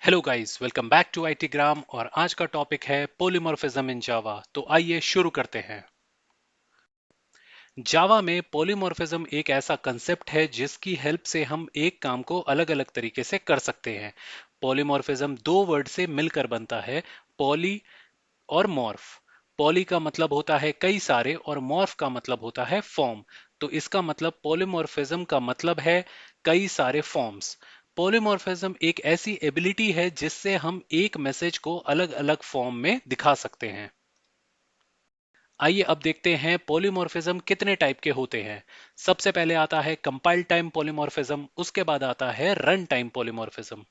Hello guys, welcome back to IT Gram. और आज का टॉपिक है पॉलीमॉर्फिज्म इन जावा। तो आइए शुरू करते हैं। जावा में पॉलीमॉर्फिज्म एक ऐसा कंसेप्ट है जिसकी हेल्प से हम एक काम को अलग अलग तरीके से कर सकते हैं। पॉलीमॉर्फिज्म दो वर्ड से मिलकर बनता है, पॉली और मॉर्फ। पॉली का मतलब होता है कई सारे और मॉर्फ का मतलब होता है फॉर्म। तो इसका मतलब पॉलीमॉर्फिज्म का मतलब है कई सारे फॉर्म्स। पॉलीमॉर्फिज्म एक ऐसी एबिलिटी है जिससे हम एक मैसेज को अलग अलग फॉर्म में दिखा सकते हैं। आइए अब देखते हैं पॉलीमॉर्फिज्म कितने टाइप के होते हैं। सबसे पहले आता है कंपाइल टाइम पॉलीमॉर्फिज्म, उसके बाद आता है रन टाइम पॉलीमॉर्फिज्म।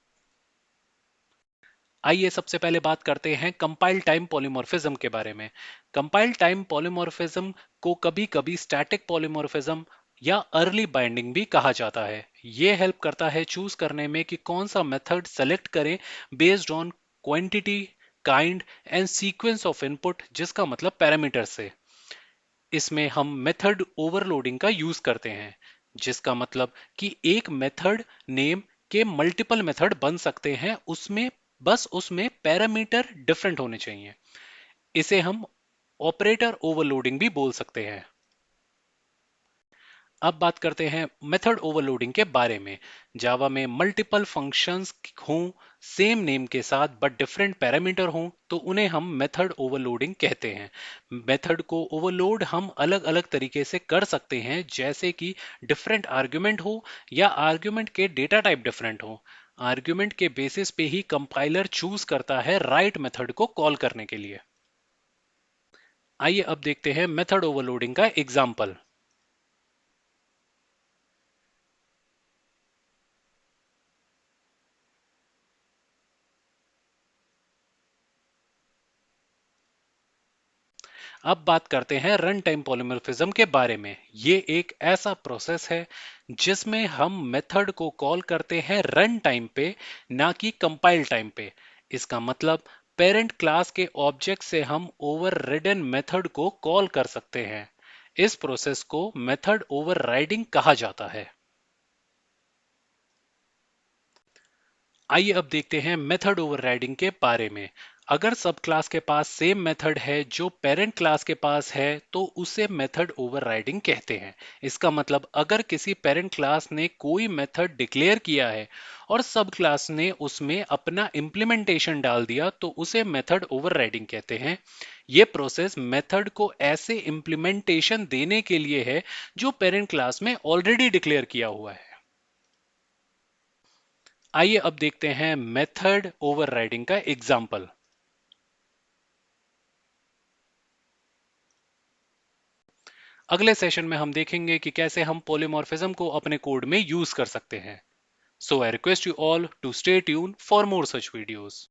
आइए सबसे पहले बात करते हैं कंपाइल टाइम पॉलीमॉर्फिज्म के बारे में। कंपाइल टाइम पॉलीमॉर्फिज्म को कभी कभी स्टैटिक पॉलीमॉर्फिज्म या अर्ली बाइंडिंग भी कहा जाता है। ये हेल्प करता है चूज करने में कि कौन सा मेथड सेलेक्ट करें based on quantity, kind and sequence of input, जिसका मतलब पैरामीटर से। इसमें हम मेथड ओवरलोडिंग का यूज करते हैं, जिसका मतलब कि एक मेथड नेम के मल्टीपल मेथड बन सकते हैं, उसमें बस उसमें पैरामीटर डिफरेंट होने चाहिए। इसे हम ऑपरेटर ओवरलोडिंग भी बोल सकते हैं। अब बात करते हैं मेथड ओवरलोडिंग के बारे में। जावा में मल्टीपल फंक्शंस हों सेम नेम के साथ बट डिफरेंट पैरामीटर हों तो उन्हें हम मेथड ओवरलोडिंग कहते हैं। मेथड को ओवरलोड हम अलग अलग तरीके से कर सकते हैं, जैसे कि डिफरेंट आर्ग्यूमेंट हो या आर्ग्यूमेंट के डेटा टाइप डिफरेंट हो। आर्ग्यूमेंट के बेसिस पे ही कंपाइलर चूज करता है राइट मेथड को कॉल करने के लिए। आइए अब देखते हैं मेथड ओवरलोडिंग का एग्जाम्पल। अब बात करते हैं रन टाइम पॉलीमॉर्फिज्म के बारे में। ये एक ऐसा प्रोसेस है जिसमें हम मेथड को कॉल करते हैं रन टाइम पे, ना कि कंपाइल टाइम पे। इसका मतलब पेरेंट क्लास के ऑब्जेक्ट से हम ओवररिडन मेथड को कॉल कर सकते हैं। इस प्रोसेस को मेथड ओवरराइडिंग कहा जाता है। आइए अब देखते हैं मेथड ओवरराइडिंग के बारे में। अगर सब क्लास के पास सेम मेथड है जो पेरेंट क्लास के पास है तो उसे मेथड ओवरराइडिंग कहते हैं। इसका मतलब अगर किसी पेरेंट क्लास ने कोई मेथड डिक्लेयर किया है और सब क्लास ने उसमें अपना इम्प्लीमेंटेशन डाल दिया तो उसे मेथड ओवरराइडिंग कहते हैं। ये प्रोसेस मेथड को ऐसे इम्प्लीमेंटेशन देने के लिए है जो पेरेंट क्लास में ऑलरेडी डिक्लेयर किया हुआ है। आइए अब देखते हैं मेथड ओवरराइडिंग का एग्जाम्पल। अगले सेशन में हम देखेंगे कि कैसे हम पॉलीमॉर्फिज्म को अपने कोड में यूज कर सकते हैं। So I request you all to stay tune for more such videos.